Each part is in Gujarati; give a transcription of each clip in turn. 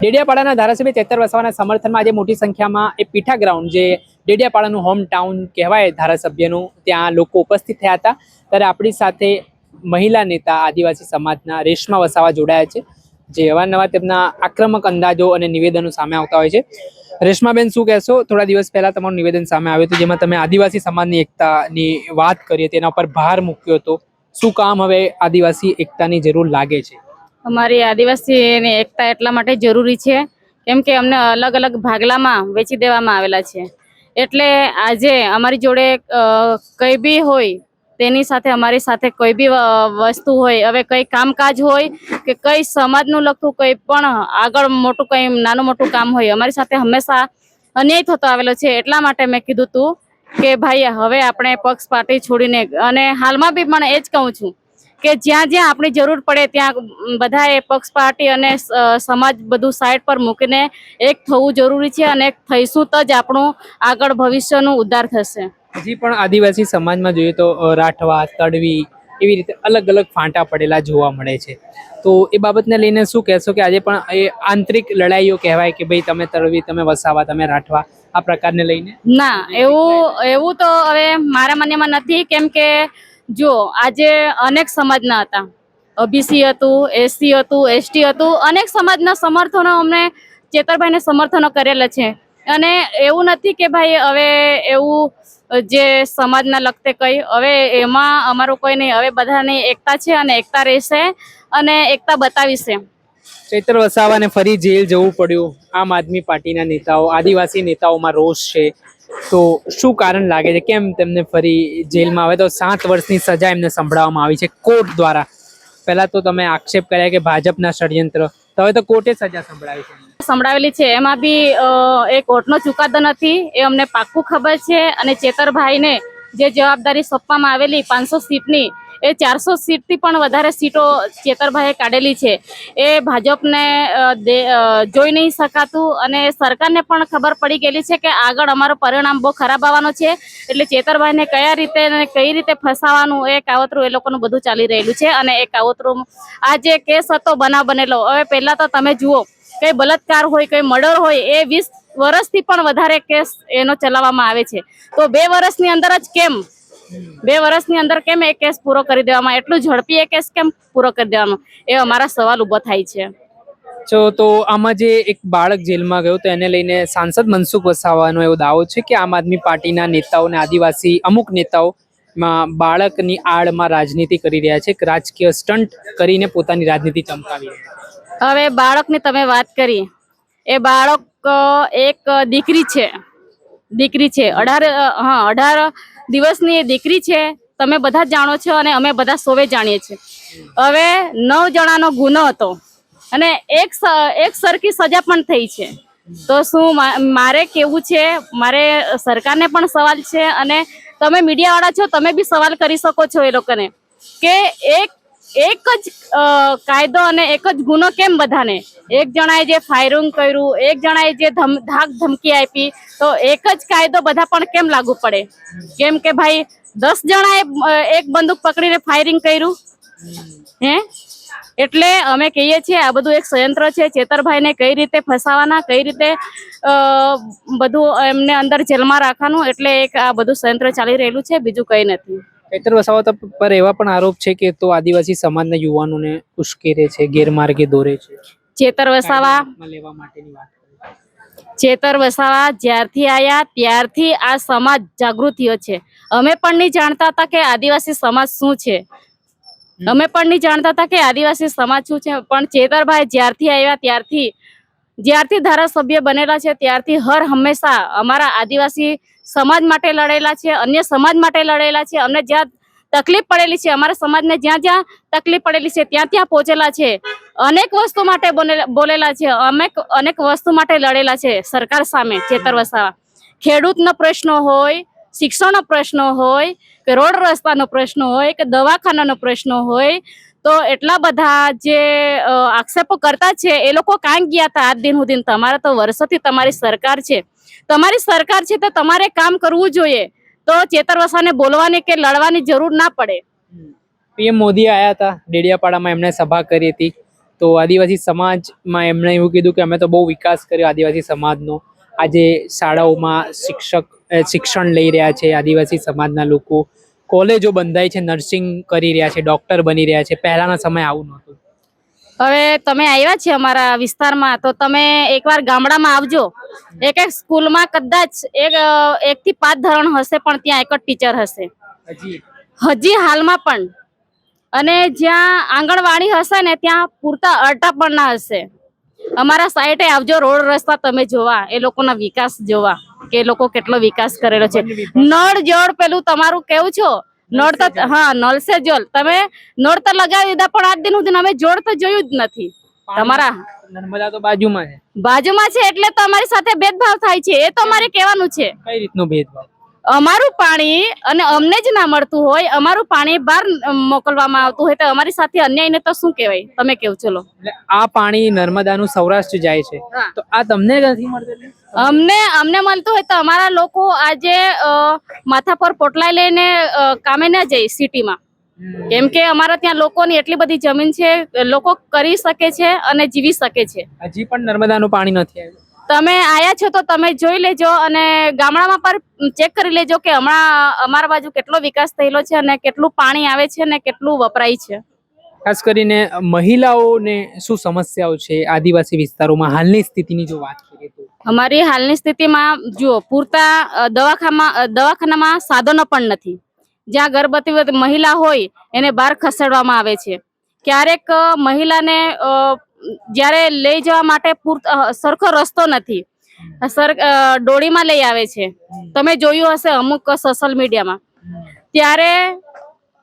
ડેડિયાપાડાના ધારાસભ્ય ચેતર વસાવાના સમર્થનમાં આજે મોટી સંખ્યામાં એ પીઠા ગ્રાઉન્ડ જે ડેડિયાપાડાનું હોમ ટાઉન કહેવાય ધારાસભ્યનું ત્યાં લોકો ઉપસ્થિત થયા હતા। ત્યારે આપણી સાથે મહિલા નેતા આદિવાસી સમાજના રેશમા વસાવા જોડાયા છે, જે અવારનવાર તેમના આક્રમક અંદાજો અને નિવેદનો સામે આવતા હોય છે। રેશમાબેન, શું કહેશો? થોડા દિવસ પહેલા તમારું નિવેદન સામે આવ્યું હતું જેમાં તમે આદિવાસી સમાજની એકતાની વાત કરી હતી, એના પર ભાર મૂક્યો હતો। શું કામ હવે આદિવાસી એકતાની જરૂર લાગે છે? અમારી આદિવાસી એકતા એટલા માટે જરૂરી છે કેમ કે અમને અલગ અલગ ભાગલામાં વેચી દેવામાં આવેલા છે। એટલે આજે અમારી જોડે કઈ બી હોય તેની સાથે અમારી સાથે કોઈ બી વસ્તુ હોય, હવે કઈ કામકાજ હોય કે કઈ સમાજનું લગતું કઈ પણ આગળ મોટું કઈ નાનું મોટું કામ હોય, અમારી સાથે હંમેશા અન્યાય થતો આવેલો છે। એટલા માટે મેં કીધું તું કે ભાઈ હવે આપણે પક્ષ પાર્ટી છોડીને, અને હાલમાં બી મને એ જ કહું છું કે જ્યાં જ્યાં આપણી જરૂર પડે ત્યાં બધાએ પક્ષ પાર્ટી અને સમાજ બધું સાઈડ પર મૂકીને એક થવું જરૂરી છે, અને એક થઈશું તો જ આપણું આગળ ભવિષ્યનું ઉદ્ધાર થશે। હજી પણ આદિવાસી સમાજમાં જોઈએ તો રાઠવા, તડવી એવી રીતે અલગ અલગ ફાંટા પડેલા જોવા મળે છે। તો એ બાબતને લઈને શું કહેશો કે આજે પણ એ આંતરિક લડાઈઓ કહેવાય કે ભાઈ તમે તડવી, તમે વસાવા, તમે રાઠવા, આ પ્રકારને લઈને? ના, એવું તો હવે મારા માન્યમાં નથી, કેમ કે જો આજે અનેક સમાજના હતા, ઓબીસી હતું, એસસી હતું, એસટી હતું, અનેક સમાજના સમર્થનો અમને ચેતરભાઈને સમર્થનો કરેલા છે। અને એવું નથી કે ભાઈ હવે એવું જે સમાજના લગતે કઈ હવે એમાં અમારું કોઈ નહીં, હવે બધાની એકતા છે અને એકતા રહેશે અને એકતા બતાવીશે। ચૈત્ર વસાવાને ફરી જેલ જવું પડ્યું, આમ આદમી પાર્ટીના નેતાઓ, આદિવાસી નેતાઓમાં રોષ છે, તો શું કારણ લાગે છે? કેમ તેમને ફરી જેલમાં? હવે તો 7 વર્ષની સજા એમને સંભળાવવામાં આવી છે કોર્ટ દ્વારા। પહેલા તો તમે આક્ષેપ કર્યા કે ભાજપના ષડયંત્ર, તો હવે તો કોર્ટે સજા સંભળાવેલી છે, એમાં બી એ કોર્ટનો ચુકાદો નથી, એ અમને પાક્કું ખબર છે। અને ચેતરભાઈને જે જવાબદારી સોંપવામાં આવેલી 500 સીટની, એ 400 સીટથી પણ વધારે સીટો ચેતરભાઈએ કાઢેલી છે। એ ભાજપને જોઈ નહીં શકાતું, અને સરકારને પણ ખબર પડી ગયેલી છે કે આગળ અમારું પરિણામ બહુ ખરાબ આવવાનું છે। એટલે ચેતરભાઈને કયા રીતે અને કઈ રીતે ફસાવાનું એ કાવતરું એ લોકોનું બધું ચાલી રહેલું છે। અને એ કાવતરું આ જે કેસ હતો, બનાવ બનેલો, હવે પહેલા તો તમે જુઓ કઈ બલાત્કાર હોય, કઈ મર્ડર હોય, એ 20 વર્ષથી પણ વધારે કેસ એનો ચલાવવામાં આવે છે। તો 2 વર્ષની અંદર જ કેમ 2 વર્ષની અંદર કેમ એ કેસ પૂરો કરી દેવામાં, એટલું ઝડપી એ કેસ કેમ પૂરો કરી દેવાનો, એ અમારા સવાલ ઉભો થાય છે। તો આમાં જે એક બાળક જેલમાં ગયો તો એને લઈને સાંસદ મનસુખ વસાવાનો એવો દાવો છે કે આમ આદમી પાર્ટીના નેતાઓ અને આદિવાસી અમુક નેતાઓ બાળકની આડમાં રાજનીતિ કરી રહ્યા છે, રાજકીય સ્ટન્ટ કરીને પોતાની રાજનીતિ ચમકાવી રહ્યા છે। હવે બાળકની તમે વાત કરી, એ બાળક એક દીકરી છે, 18 દિવસની એ દીકરી છે, તમે બધા જાણો છો અને અમે બધા સૌએ જાણીએ છીએ। હવે 9 જણાનો ગુનો હતો અને એક સરખી સજા પણ થઈ છે। તો શું મારે કેવું છે, મારે સરકારને પણ સવાલ છે, અને તમે મીડિયાવાળા છો, તમે બી સવાલ કરી શકો છો એ લોકોને કે એક જ કાયદો અને એક જ ગુનો કેમ બધાને? એક જણાએ જે ફાયરિંગ કર્યું, એક જણાએ જે ધાક ધમકી આપી, તો એક જ કાયદો બધા પણ કેમ લાગુ પડે? કેમ કે ભાઈ 10 જણાએ એક બંદૂક પકડીને ફાયરિંગ કર્યું હે? એટલે અમે કહીએ છીએ આ બધું એક ષડયંત્ર છે। ચેતરભાઈને કઈ રીતે ફસાવાના, કઈ રીતે બધું એમને અંદર જેલમાં રાખવાનું, એટલે એક આ બધું ષડયંત્ર ચાલી રહેલું છે, બીજું કઈ નથી। ચૈત્ર વસાવા પર એવા પણ આરોપ છે કે તો આદિવાસી સમાજના યુવાનોને ઉશ્કેરે છે, ગેરમાર્ગે દોરે છે। ચેતર વસાવા જ્યારથી આયા ત્યારથી આ સમાજ જાગૃત થયો છે। અમે પણ નહીં જાણતા હતા કે આદિવાસી સમાજ શું છે, અમે પણ નહીં જાણતા હતા કે આદિવાસી સમાજ શું છે, પણ ચેતરભાઈ જ્યારથી આવ્યા જ્યારથી ધારાસભ્ય બનેલા છે ત્યારથી હર હંમેશા અમારા આદિવાસી સમાજ માટે લડેલા છે, અન્ય સમાજ માટે લડેલા છે। અમને જ્યાં તકલીફ પડેલી છે, અમારા સમાજને જ્યાં જ્યાં તકલીફ પડેલી છે ત્યાં ત્યાં પહોંચેલા છે। અનેક વસ્તુ માટે બોલેલા છે, અનેક વસ્તુ માટે લડેલા છે સરકાર સામે। ચેતર વસાવા ખેડૂતનો પ્રશ્ન હોય, શિક્ષણનો પ્રશ્ન હોય, કે રોડ રસ્તાનો પ્રશ્ન હોય, કે દવાખાનાનો પ્રશ્ન હોય, તો એટલા બધા જે આક્ષેપો કરતા છે એ લોકો કાંઈ ગયા હતા આજ દિન સુધી? તમારે તો વર્ષોથી તમારી સરકાર છે, તો તમારે કામ કરવું જોઈએ, તો ચેતર વસાવાને બોલવાની કે લડવાની જરૂર ના પડે। પીએમ મોદી આયા હતા ડેડિયાપાડામાં, એમણે સભા કરી હતી, તો આદિવાસી સમાજમાં એમણે એવું કીધું કે અમે તો બહુ વિકાસ કર્યો આદિવાસી સમાજનો. આજે શાળાઓમાં શિક્ષણ લઈ રહ્યા છે આદિવાસી સમાજના લોકો, કોલેજો બંધાઈ છે, નર્સિંગ કરી રહ્યા છે, ડોક્ટર બની રહ્યા છે. પહેલાના સમય આવું નહોતું. હવે તમે આવ્યા છે અમારા વિસ્તારમાં, તો તમે એકવાર ગામડામાં આવજો. એક સ્કૂલમાં કદાચ એક થી 5 ધોરણ હશે, પણ ત્યાં એક જ ટીચર હશે હજી હાલમાં પણ. અને જ્યાં આંગણવાડી હશે ને, ત્યાં પૂરતા અર્ટા પણ ના હશે. અમારા સાઈડે આવજો, રોડ રસ્તા તમે જોવા, એ લોકોના વિકાસ જોવા કે એ લોકો કેટલો વિકાસ કરેલો છે. નળ જળ પેલું તમારું કેવું છો, નળ તો નળ સે જલ, તમે નળ તો લગાવી દીધા, પણ આજ દિન સુધી અમે જોડ તો જોયું જ નથી. તમારા નર્મદા તો બાજુમાં છે એટલે તો અમારી સાથે ભેદભાવ થાય છે. એ તો અમારે કહેવાનું છે. કઈ રીતનો ભેદભાવ? અમારું પાણી અને અમને જ ના મળતું હોય, અમારું પાણી બહાર મોકલવામાં આવતું હોય, તો અમારી સાથે અન્યાય ને તો શું કહેવાય? તમે કેવું? ચલો, એટલે આ પાણી નર્મદાનું સૌરાષ્ટ્ર જાય છે, તો આ તમને નથી મળતું? અમને મળતું હોય તો અમારા લોકો આજે માથા પર પોટલાઈ લઈને કામે ના જાય સિટીમાં, કેમ કે અમારા ત્યાં લોકોની એટલી બધી જમીન છે, લોકો કરી શકે છે અને જીવી શકે છે. હજી પણ નર્મદાનું પાણી નથી આવ્યું. તમે આયા છો તો તમે જોઈ લેજો, અને ગામડામાં પર ચેક કરી લેજો કે હમણાં અમારા બાજુ કેટલો વિકાસ થયેલો છે અને કેટલું પાણી આવે છે અને કેટલું વપરાય છે. ખાસ કરીને મહિલાઓને શું સમસ્યાઓ છે આદિવાસી વિસ્તારોમાં હાલની સ્થિતિની જો વાત કરીએ તો? અમારી હાલની સ્થિતિમાં જુઓ, પૂરતા દવાખાનામાં સાધનો પણ નથી. જ્યાં ગર્ભવતી મહિલા હોય એને બહાર ખસેડવામાં આવે છે. ક્યારેક મહિલાને જ્યારે લઈ જવા માટે સરખો રસ્તો નથી, ડોળીમાં લઈ આવે છે. તમે જોયું હશે અમુક સોશિયલ મીડિયામાં. ત્યારે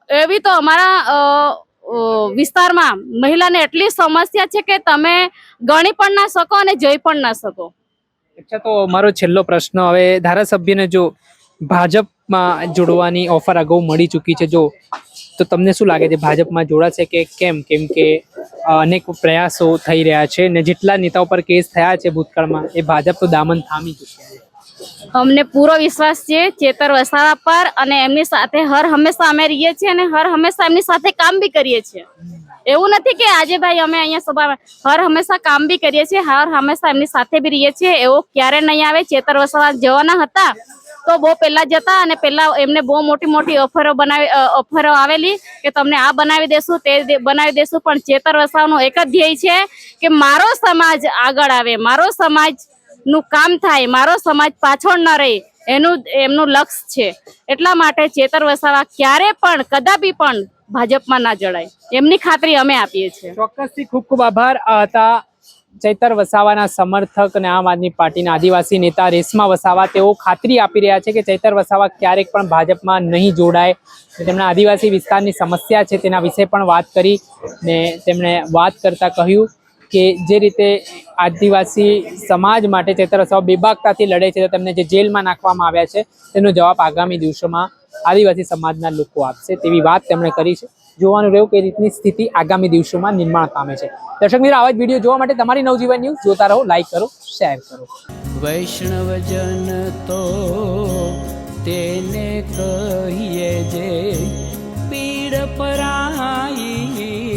એવી તો અમારા વિસ્તારમાં મહિલાને એટલી સમસ્યા છે કે તમે ગણી પણ ના શકો અને જોઈ પણ ના શકો. અચ્છા, તો મારો છેલ્લો પ્રશ્ન, હવે ધારાસભ્યને જો ભાજપમાં જોડવાની ઓફર અગાઉ મળી ચૂકી છે, તો તમને શું લાગે છે, ભાજપમાં જોડાશે કે કેમ? કેમ કે અનેક પ્રયાસો થઈ રહ્યા છે ને જેટલા નેતાઓ પર કેસ થયા છે ભૂતકાળમાં, એ ભાજપ તો દામન થામી ચૂક્યા છે. અમને પૂરો વિશ્વાસ છે ચેતર વસાવા પર, અને એમની સાથે હર હંમેશા અમે રહીએ છીએ અને હર હંમેશા એમની સાથે કામ બી કરીએ છીએ. એવું નથી કે આજે ભાઈ અમે અહીંયા સભામાં, હર હંમેશા કામ બી કરીએ છીએ, હર હંમેશા એમની સાથે બી રહીએ છીએ. એવો ક્યારે નહીં આવે. ચેતર વસાવા જવાના હતા તો બહુ પહેલા જતા, અને પહેલા એમને બહુ મોટી ઓફરો આવેલી કે તમને આ બનાવી દેશું, તે બનાવી દેશું, પણ ચેતર વસાવાનું એક જ ધ્યેય છે કે મારો સમાજ આગળ આવે, મારો સમાજ નું કામ થાય, મારો સમાજ પાછળ ન રહે, એમનું લક્ષ્ય છે. એટલા માટે ચેતર વસાવા ક્યારે પણ કદાપી પણ ભાજપમાં ના જડાય, એમની ખાતરી અમે આપીએ છીએ. ચોક્કસથી ખૂબ ખૂબ આભાર. આ હતા ચૈતર વસાવાના સમર્થક અને આમ આદમી પાર્ટીના આદિવાસી નેતા રેશમા વસાવા. તેઓ ખાતરી આપી રહ્યા છે કે ચૈતર વસાવા ક્યારેક પણ ભાજપમાં નહીં જોડાય. તેમના આદિવાસી વિસ્તારની સમસ્યા છે તેના વિશે પણ વાત કરી, ને તેમણે વાત કરતા કહ્યું કે જે રીતે આદિવાસી સમાજ માટે ચૈતર વસાવા બેબાકતાથી લડે છે, તો તેમને જે જેલમાં નાખવામાં આવ્યા છે તેનો જવાબ આગામી દિવસોમાં આદિવાસી સમાજના લોકો આપશે તેવી વાત તેમણે કરી છે. જોવાનું રહ્યું કે રીતની સ્થિતિ આગામી દિવસોમાં નિર્માણ પામે છે. દર્શક મિત્રો, આવા જ વિડીયો જોવા માટે તમારી નવજીવન ન્યૂઝ જોતા રહો, લાઈક કરો, શેર કરો. વૈષ્ણવજન તો તેને કહીએ જે પીડ પરાઈ.